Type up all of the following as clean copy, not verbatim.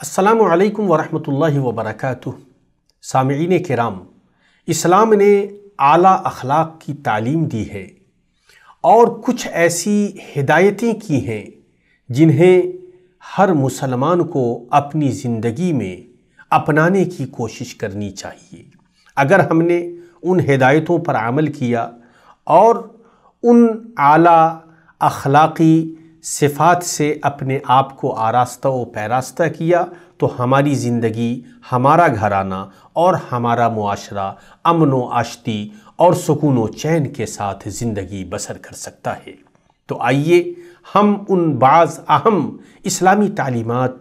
السلام علیکم ورحمۃ اللہ وبرکاتہ۔ سامعین کرام، اسلام نے اعلیٰ اخلاق کی تعلیم دی ہے اور کچھ ایسی ہدایتیں کی ہیں جنہیں ہر مسلمان کو اپنی زندگی میں اپنانے کی کوشش کرنی چاہیے۔ اگر ہم نے ان ہدایتوں پر عمل کیا اور ان اعلیٰ اخلاقی صفات سے اپنے آپ کو آراستہ و پیراستہ کیا تو ہماری زندگی، ہمارا گھرانہ اور ہمارا معاشرہ امن و آشتی اور سکون و چین کے ساتھ زندگی بسر کر سکتا ہے۔ تو آئیے ہم ان بعض اہم اسلامی تعلیمات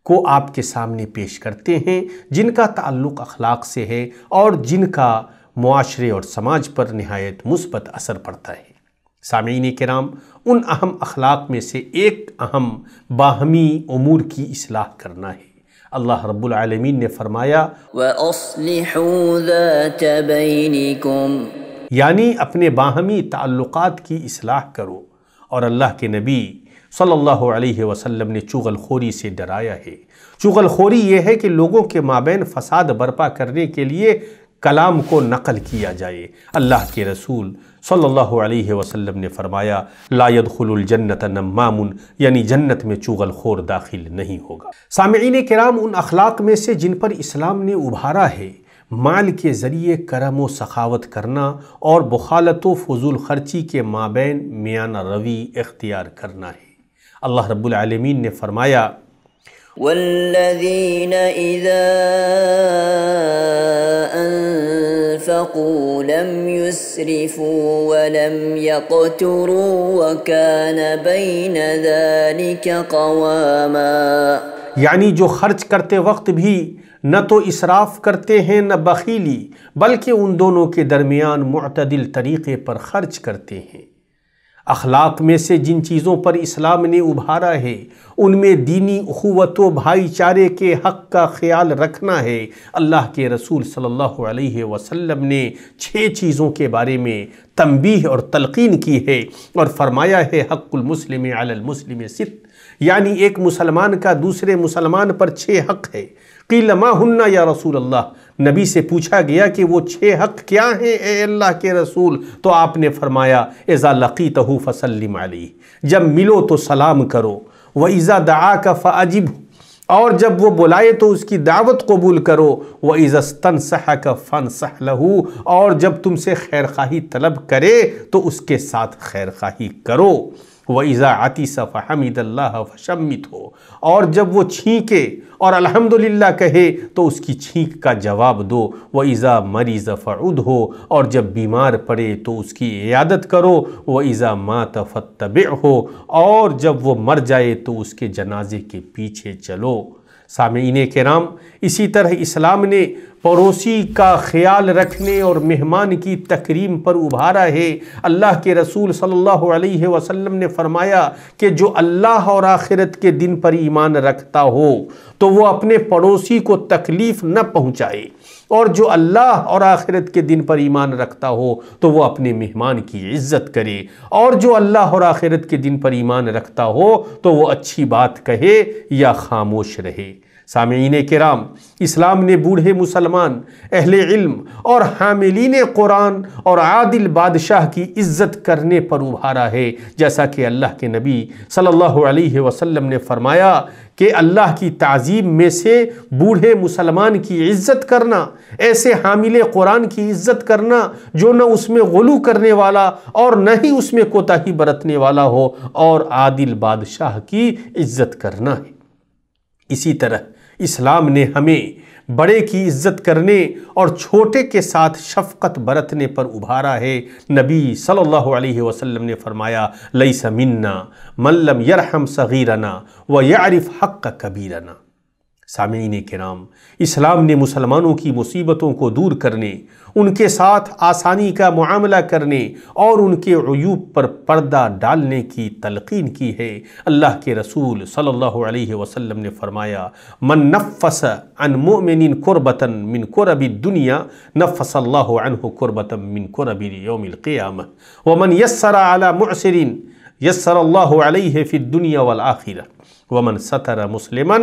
کو آپ کے سامنے پیش کرتے ہیں جن کا تعلق اخلاق سے ہے اور جن کا معاشرے اور سماج پر نہایت مثبت اثر پڑتا ہے۔ سامعین کرام، ان اہم اخلاق میں سے ایک اہم باہمی امور کی اصلاح کرنا ہے۔ اللہ رب العالمین نے فرمایا وَأَصْلِحُوا ذَاتَ بَيْنِكُمْ، یعنی اپنے باہمی تعلقات کی اصلاح کرو، اور اللہ کے نبی صلی اللہ علیہ وسلم نے چغل خوری سے ڈرایا ہے۔ چغل خوری یہ ہے کہ لوگوں کے مابین فساد برپا کرنے کے لیے کلام کو نقل کیا جائے۔ اللہ کے رسول صلی اللہ علیہ وسلم نے فرمایا لا يدخل الجنت نمام، یعنی جنت میں چغل خور داخل نہیں ہوگا۔ سامعین کرام، ان اخلاق میں سے جن پر اسلام نے ابھارا ہے مال کے ذریعے کرم و سخاوت کرنا اور بخالت و فضول خرچی کے مابین میانہ روی اختیار کرنا ہے۔ اللہ رب العالمین نے فرمایا والذین اذا انفقوا لم يسرفوا ولم يقتروا وكان بین ذلك قواما، یعنی جو خرچ کرتے وقت بھی نہ تو اسراف کرتے ہیں نہ بخیلی، بلکہ ان دونوں کے درمیان معتدل طریقے پر خرچ کرتے ہیں۔ اخلاق میں سے جن چیزوں پر اسلام نے ابھارا ہے ان میں دینی اخوت و بھائی چارے کے حق کا خیال رکھنا ہے۔ اللہ کے رسول صلی اللہ علیہ وسلم نے 6 چیزوں کے بارے میں تنبیہ اور تلقین کی ہے اور فرمایا ہے حق المسلم علی المسلم 6، یعنی ایک مسلمان کا دوسرے مسلمان پر 6 حق ہے۔ قیل ما ہن یا رسول اللہ، نبی سے پوچھا گیا کہ وہ 6 حق کیا ہیں اے اللہ کے رسول؟ تو آپ نے فرمایا اذا لقیتہ فسلم علیہ، جب ملو تو سلام کرو، وَإِذَا دَعَاكَ فَأَجِبْهُ، اور جب وہ بلائے تو اس کی دعوت قبول کرو، وَإِذَا اسْتَنْصَحَكَ فَانْصَحْ لَهُ، اور جب تم سے خیرخواہی طلب کرے تو اس کے ساتھ خیرخواہی کرو، وَإِذَا عَطِسَ فَحَمِدَ اللَّهَ فَشَمِّتْهُ، اور جب وہ چھینکے اور الحمدللہ کہے تو اس کی چھینک کا جواب دو، وَإِذَا مَرِضَ فَعُدْهُ، اور جب بیمار پڑے تو اس کی عیادت کرو، وَإِذَا مَاتَ فَاتَّبِعْهُ، اور جب وہ مر جائے تو اس کے جنازے کے پیچھے چلو۔ سامعین کرام، اسی طرح اسلام نے پڑوسی کا خیال رکھنے اور مہمان کی تکریم پر ابھارا ہے۔ اللہ کے رسول صلی اللہ علیہ وسلم نے فرمایا کہ جو اللہ اور آخرت کے دن پر ایمان رکھتا ہو تو وہ اپنے پڑوسی کو تکلیف نہ پہنچائے، اور جو اللہ اور آخرت کے دن پر ایمان رکھتا ہو تو وہ اپنے مہمان کی عزت کرے، اور جو اللہ اور آخرت کے دن پر ایمان رکھتا ہو تو وہ اچھی بات کہے یا خاموش رہے۔ سامعین کرام، اسلام نے بوڑھے مسلمان، اہل علم اور حاملین قرآن اور عادل بادشاہ کی عزت کرنے پر ابھارا ہے، جیسا کہ اللہ کے نبی صلی اللہ علیہ وسلم نے فرمایا کہ اللہ کی تعظیم میں سے بوڑھے مسلمان کی عزت کرنا، ایسے حامل قرآن کی عزت کرنا جو نہ اس میں غلو کرنے والا اور نہ ہی اس میں کوتاہی برتنے والا ہو، اور عادل بادشاہ کی عزت کرنا ہے۔ اسی طرح اسلام نے ہمیں بڑے کی عزت کرنے اور چھوٹے کے ساتھ شفقت برتنے پر ابھارا ہے۔ نبی صلی اللہ علیہ وسلم نے فرمایا لیس منا من لم یرحم صغیرنا ویعرف حق کبیرنا۔ سامعین کرام، اسلام نے مسلمانوں کی مصیبتوں کو دور کرنے، ان کے ساتھ آسانی کا معاملہ کرنے اور ان کے عیوب پر پردہ ڈالنے کی تلقین کی ہے۔ اللہ کے رسول صلی اللہ علیہ وسلم نے فرمایا من نفس عن مؤمن کربتا من کرب الدنیا نفس اللہ عنہ کربتا من کرب یوم القیامہ، ومن یسر علی معسر یسر اللہ علیہ فی الدنیا والآخرہ ومن ستر مسلما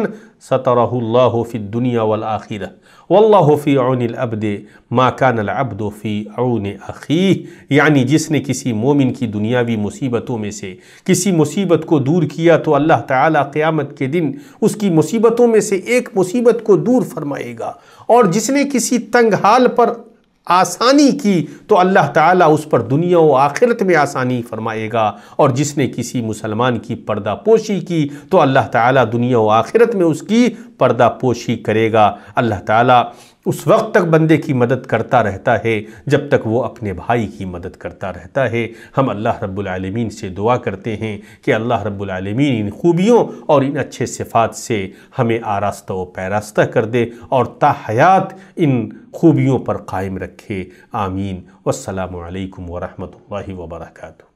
سترہ اللہ فی الدنیا والآخرہ واللہ فی عون العبد ما کان العبد فی عون اخیہ، یعنی جس نے کسی مومن کی دنیاوی مصیبتوں میں سے کسی مصیبت کو دور کیا تو اللہ تعالیٰ قیامت کے دن اس کی مصیبتوں میں سے ایک مصیبت کو دور فرمائے گا، اور جس نے کسی تنگ حال پر آسانی کی تو اللہ تعالیٰ اس پر دنیا و آخرت میں آسانی فرمائے گا، اور جس نے کسی مسلمان کی پردہ پوشی کی تو اللہ تعالیٰ دنیا و آخرت میں اس کی پردہ پوشی کرے گا۔ اللہ تعالیٰ اس وقت تک بندے کی مدد کرتا رہتا ہے جب تک وہ اپنے بھائی کی مدد کرتا رہتا ہے۔ ہم اللہ رب العالمین سے دعا کرتے ہیں کہ اللہ رب العالمین ان خوبیوں اور ان اچھے صفات سے ہمیں آراستہ و پیراستہ کر دے اور تا حیات ان خوبیوں پر قائم رکھے، آمین۔ والسلام علیکم ورحمۃ اللہ وبرکاتہ۔